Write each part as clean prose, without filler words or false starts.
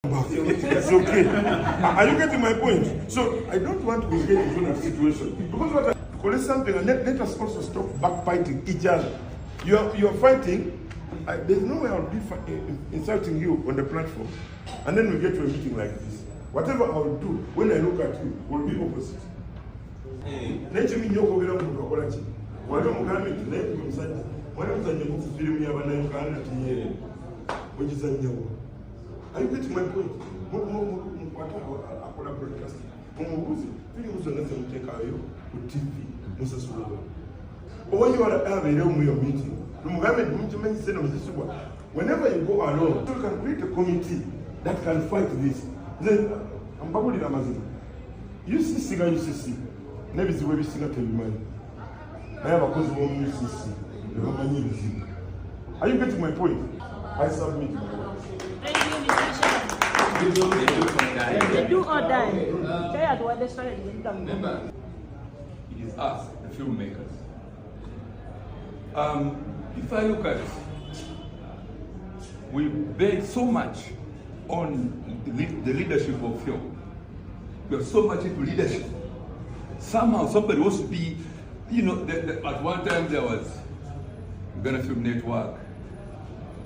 It's okay. Are you getting my point? So I don't want to get into a situation because what I collect something and let us also stop backbiting each other. You're fighting. There's no way I'll be insulting you on the platform, and then we get to a meeting like this. Whatever I'll do when I look at you will be opposite. Are you getting my point? When you are at a meeting, whenever you go alone, you can create a committee that can fight this. Then, you see, singer, you see, never is the way we sing at the man. I have a cause of UCC. Are you getting my point? I submit my words. They do or die. Remember, it is us, the filmmakers. If I look at it, we bet so much on the leadership of film. We are so much into leadership. Somehow somebody wants to be, at one time there was Uganda Film Network,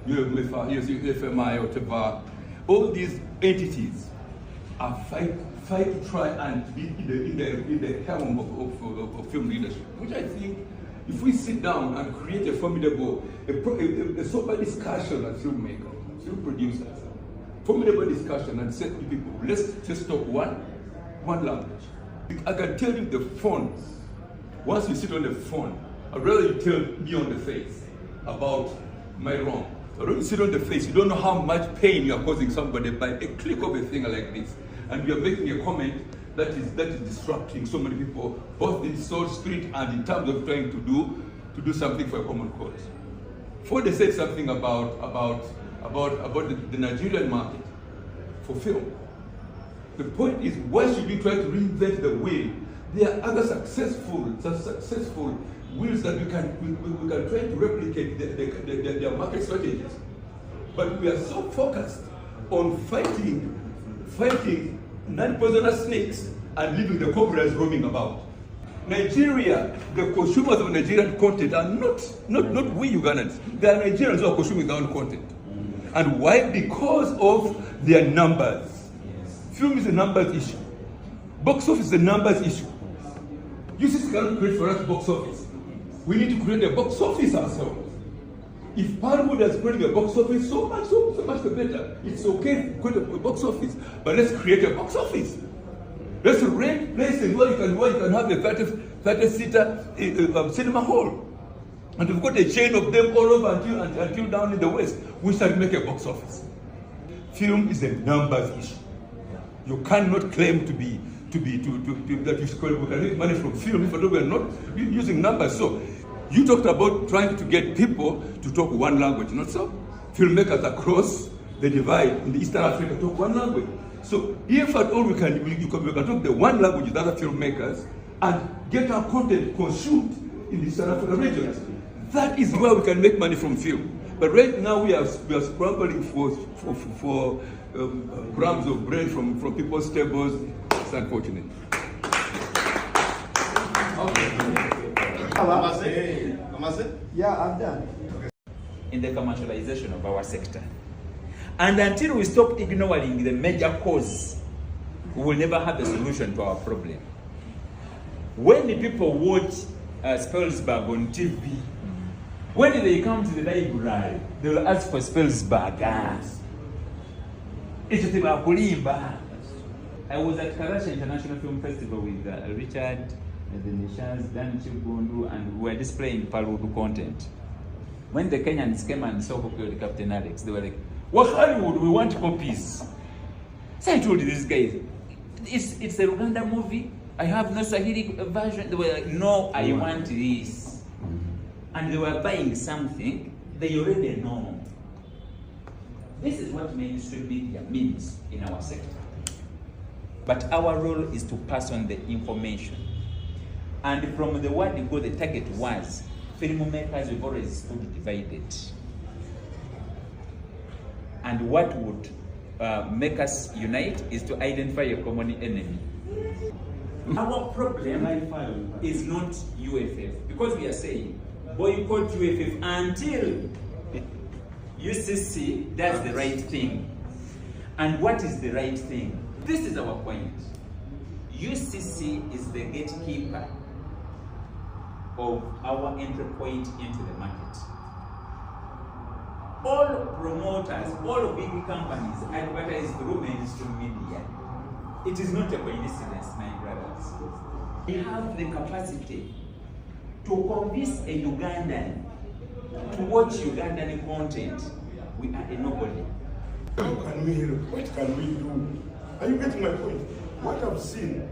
UFMI, whatever. All these entities are fight to try and be in the helm of film leadership, which I think if we sit down and create a formidable, a sober discussion as filmmakers, film producers, formidable discussion and say to people, let's just talk one language. I can tell you the phones. Once you sit on the phone, I'd rather you tell me on the face about my wrong. But when you sit on the face, you don't know how much pain you are causing somebody by a click of a finger like this. And you are making a comment that is disrupting so many people, both in soul, spirit, and in terms of trying to do something for a common cause. Before they said something about the Nigerian market for film. The point is, why should we try to reinvent the wheel? There are other successful wheels that we can try to replicate their market strategies. But we are so focused on fighting non-poisonous snakes and leaving the cobras roaming about. Nigeria, the consumers of Nigerian content are not we Ugandans. They are Nigerians who are consuming their own content. And why? Because of their numbers. Film is a numbers issue. Box office is a numbers issue. UCC cannot create for us box office. We need to create a box office ourselves. If Parliament is creating a box office, so much the better. It's okay to create a box office, but let's create a box office. Let's rent places where you can have a 30-seater cinema hall. And we've got a chain of them all over until down in the West. We shall make a box office. Film is a numbers issue. You cannot claim that we can make money from film if we are not using numbers. So you talked about trying to get people to talk one language, not so? Filmmakers across the divide in Eastern Africa talk one language. So if at all we can talk the one language with other filmmakers and get our content consumed in the Eastern African regions, that is where we can make money from film. But right now we are scrambling for grams of bread from people's tables. It's unfortunate. Yeah, I'm done. In the commercialization of our sector. And until we stop ignoring the major cause, we will never have a solution to our problem. When the people watch Spellsberg on TV, when they come to the library, they will ask for Spellsberg. I was at Karasha International Film Festival with Richard, the Nishans, Dan Chibundu, and we were displaying Paludu content. When the Kenyans came and saw the Captain Alex, they were like, "What Hollywood? We want copies." So I told these guys, it's a Uganda movie. I have no Swahili version. They were like, "No, I want this." And they were buying something they already know. This is what mainstream media means in our sector. But our role is to pass on the information. And from the word go, the target was, filmmakers have always stood divided. And what would make us unite is to identify a common enemy. Our problem is not UFF, because we are saying boycott UFF until UCC does the right thing. And what is the right thing? This is our point. UCC is the gatekeeper of our entry point into the market. All promoters, all big companies advertise through mainstream media. It is not a coincidence, my brothers. We have the capacity to convince a Ugandan to watch Ugandan content. We are a nobody. How can we help? What can we do? Are you getting my point? What I've seen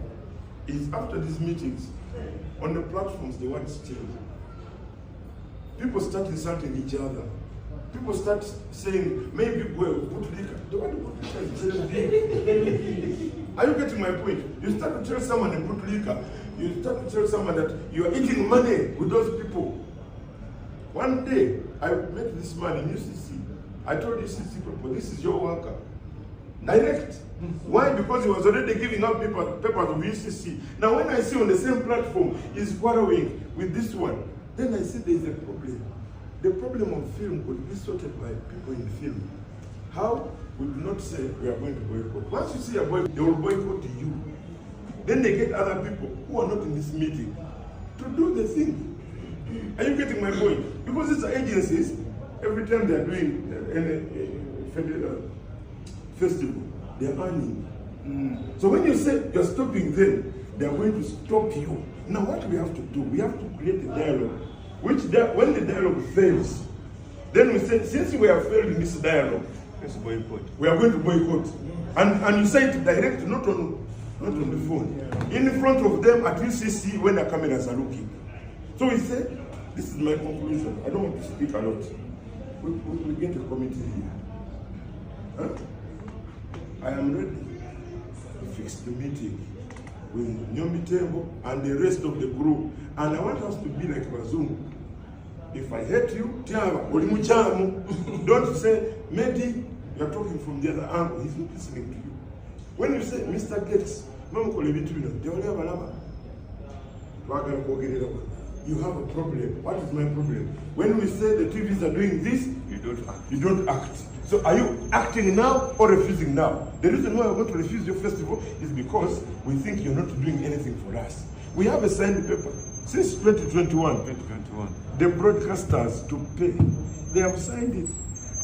is after these meetings, on the platforms, the words change. People start insulting each other. People start saying, maybe well, put liquor. The word put liquor is very big. Are you getting my point? You start to tell someone to put liquor. You start to tell someone that you are eating money with those people. One day, I met this man in UCC. I told UCC people, this is your worker. Direct. Why? Because he was already giving out papers to UCC. Now when I see on the same platform, he's quarreling with this one, then I see there is a problem. The problem of film could be sorted by people in film. How? We do not say we are going to boycott. Once you see a boycott, they will boycott you. Then they get other people who are not in this meeting to do the thing. Are you getting my point? Because these are agencies, every time they are doing a festival, they are earning. So when you say you're stopping them, they are going to stop you. Now what we have to do, we have to create a dialogue. When the dialogue fails, then we say, since we have failed in this dialogue, let's boycott. We are going to boycott. And you say it direct, not on the phone. In front of them at UCC when the cameras are looking. So we say, this is my conclusion. I don't want to speak a lot. We get a committee here. Huh? I am ready to fix the meeting with Nyomi Tembo and the rest of the group. And I want us to be like Bazungu. If I hate you, don't say, maybe you're talking from the other angle. He's not listening to you. When you say, Mr. Gates, you have a problem. What is my problem? When we say the TVs are doing this, you don't act. So are you acting now or refusing now? The reason why we're going to refuse your festival is because we think you're not doing anything for us. We have a signed paper. Since 2021, the broadcasters to pay, they have signed it.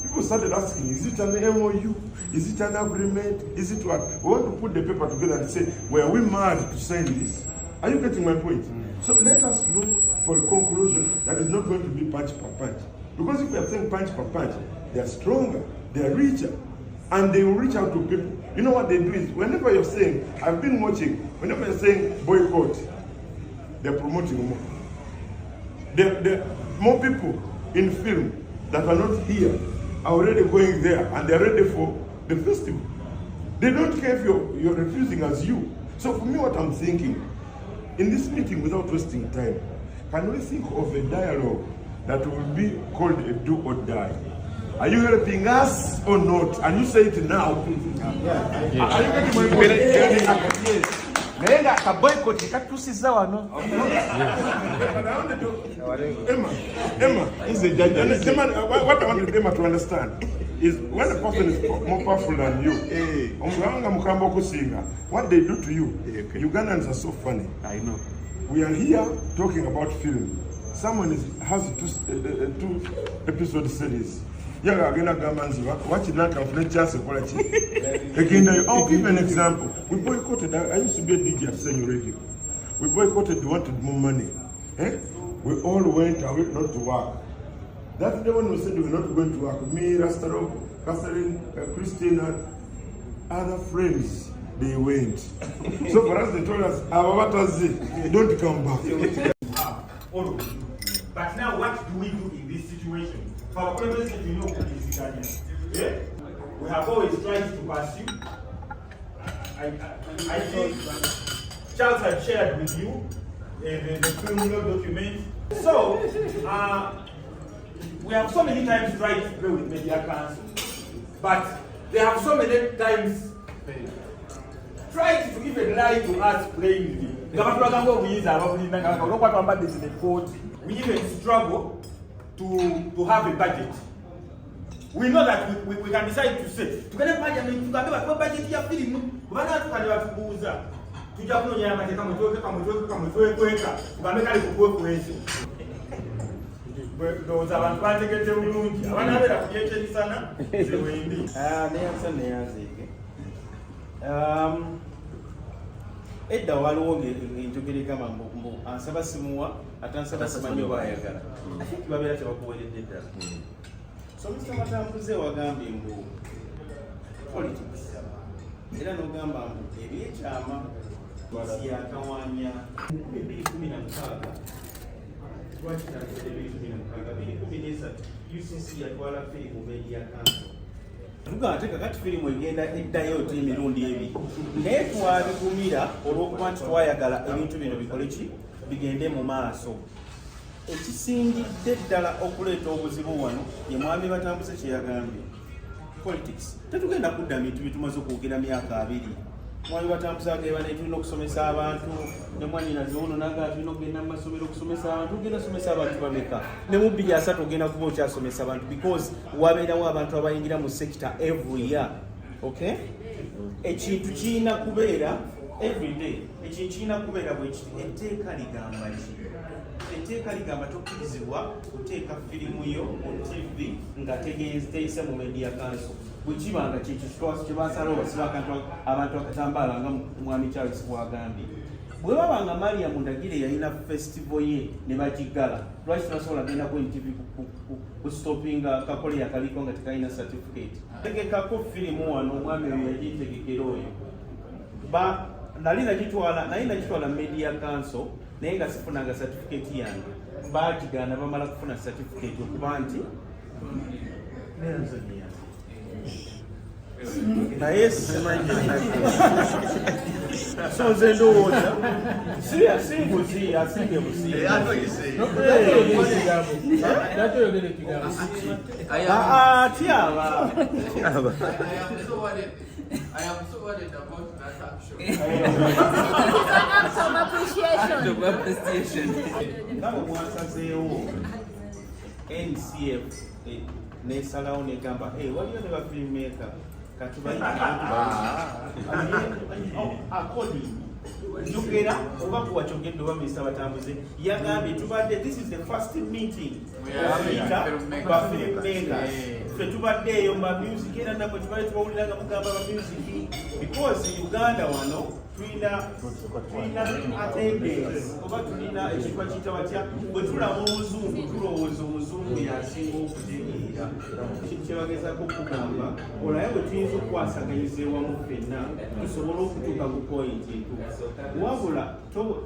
People started asking, is it an MOU? Is it an agreement? Is it what? We want to put the paper together and say, were we mad to sign this? Are you getting my point? So let us look for a conclusion that is not going to be punch per punch. Because if we are saying punch per punch, they are stronger, they are richer, and they will reach out to people. You know what they do is, whenever you're saying, I've been watching, whenever you're saying boycott, they're promoting more. More people in film that are not here are already going there and they're ready for the festival. They don't care if you're refusing as you. So for me, what I'm thinking, in this meeting, without wasting time, can we think of a dialogue that will be called a do or die? Are you helping us or not? And you say it now. Are you getting my point? Yes. Merenga boycott ikatusiza wano. Emma is the judge. What I want Emma to understand is when a person is more powerful than you, what they do to you, Ugandans are so funny. I know. We are here talking about film. Someone has a two episode series. I'll give an example. We boycotted, I used to be a DJ at Senyo Radio. We boycotted, we wanted more money. We all went away not to work. That's the one who said we were not going to work. Me, Rastaro, Catherine, Christina, other friends, they went. So for us, they told us, don't come back. But now what do we do in this situation? For president, you know who is Uganda. Yeah? We have always tried to pursue. I think Charles had shared with you the criminal document. So, we have so many times tried to play with media council, but They have so many times tried to even lie to us plainly. We even struggle to have a budget. We know that we can decide to say, to get a budget here, film, but not to have boozer. To just know Yama, come those are advantage of the room. I want to have a sana. Edda waliwo ng'enjogera mbu ansaba simuwa ate ansaba simanyi oba ayagala. I think babeera tebakuweeredde ddala. So Mr. Batambuze wagambye mbu politics era n'ogamba mbu ebyekyama siyakawanya 2016 2016 UCC yatwala firimu Media Council. Tugante kakati firimu egenda eddayo ti emirundi ebiri. Naye twabigumira olw'okuba nti twayagala ebintu bino bikole ki bigende mu maaso. Ekisingidde ddala okuleeta obuzibu wano ye mwami Batambuze kye yagambye. Politics tetugenda kudda bintu bitumaze okwogera myaka 2. Mwami Batambuze agamba ne tulina okusomesa abantu, ne mwanyina zoono naga tulina okugenda mu masomero okusomesa abantu, tugenda somesa abantu bameka. Ne mu 2003 ogenda kuba okyasomesa abantu because wabeerawo abantu abayingira mu sector every year. Okay? Ekintu kirina kubeera every day. Ekintu kirina kubeera bwe kiti etteeka ligamba ki? Etteeka ligamba tokkirizibwa kuteeka firimu yo ku TV nga teeyise mu Media Council. Bwekibanga kyekyo kyebasalawo basiba abantu akatambaala nga mwami Charles bwagambye. Bwe babanga Maria Mundagire yalina festival ye ne bagigala, lwaki tunasobola genda ku NTV kustopinga kakole yakaliko nga tekalina certificate. Tegekako firimu wano omwami oyo yagitegekera oyo. Nali nagitwala Media Council naye nga sifunanga certificate yange. Bagigaana bamala kufuna certificate okuba nti naye so nze ndowooza singuzi asinge tyaba I am so worried about that action. Some appreciation. Kama mwasazeewo Ncf nesalawo negamba waliyo ne bafilmmaker according njogera oba kuwakyogedde oba Mr. Batambuze yagambye tubadde this is the first meeting bafilmmakers ffe tubaddeeyo mu music era nabwe tubadde tubawulira nga mugamba ba music because Uganda wano tulina attendance oba tulina ekintu bakiyita batya bwe tulaba omuzungu tulowooza omuzungu yasinga okutegeera ekintu kyebagezaako okugamba olaye bwe tuyinza okukwasaganyiza ewamu ffenna tusobole okutuuka ku point entuufu wabula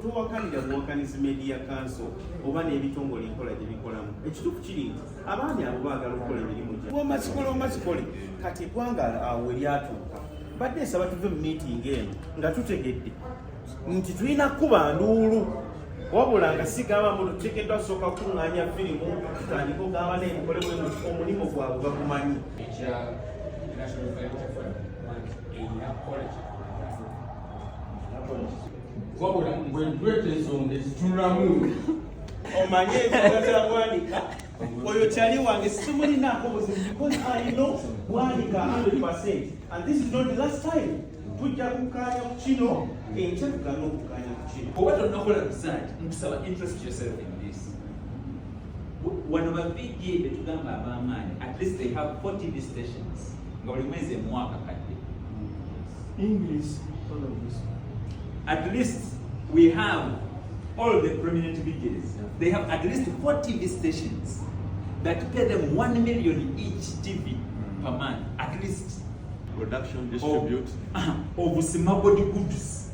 towakanira buwakanizi Media Council oba n'ebitongole enkola gye bikolamu. Ekituufu kiri nti abaami abo baagala okukola emirimu gye omasikole kati eggwanga awo eryatuuka badde nsaba tuve mu meeting eno nga tutegedde nti tulina kuba nduulu wabula nga sigamba mbu tuteekeddwa kusooka kukuŋŋaanya firimu tutandika ogamba naye mukole bwe omulimu gwabwe bagumanyi. wabula bwetweta ensonga ezitunulamu omanye ensonga zabwanika oyo kyali wange simulinako buzibu because I know bwanika 100% and this is not the last time tujja kukaanya ku kino enkya tugana okukaanya ku kino. Oba tonakola research nkusaba interest yourself in this. Wano bavigi betugamba ab'amaanyi at least they have 4 TV stations nga buli mwezi mwaka kadde English, all of this. at least we have all the prominent VJs. They have at least 4 TV stations that pay them 1 million each TV per month, at least. Production, distribute. Of smuggled goods.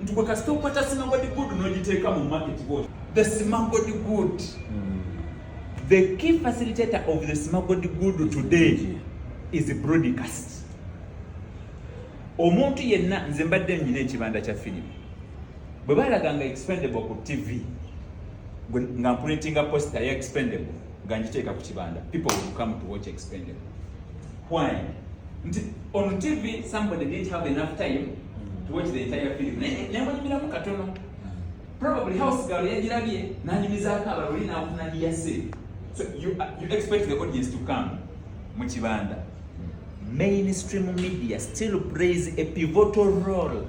Ntukwa stopata smuggled good no jiteka mu market watch. The smuggled good. The key facilitator of the smuggled good today is broadcast. Omuntu yenna nze mbadde nyina ekibanda kya filimu bwe balaganga expendable ku TV nga printinga poster ya expendable nga njiteeka ku kibanda, people will come to watch expendable. Why? On TV, somebody didn't have enough time to watch the entire film. Never katono. Probably house girl yajirabye nanyumizako abaloli n'afuna yase. So you expect the audience to come mu kibanda. Mainstream media still plays a pivotal role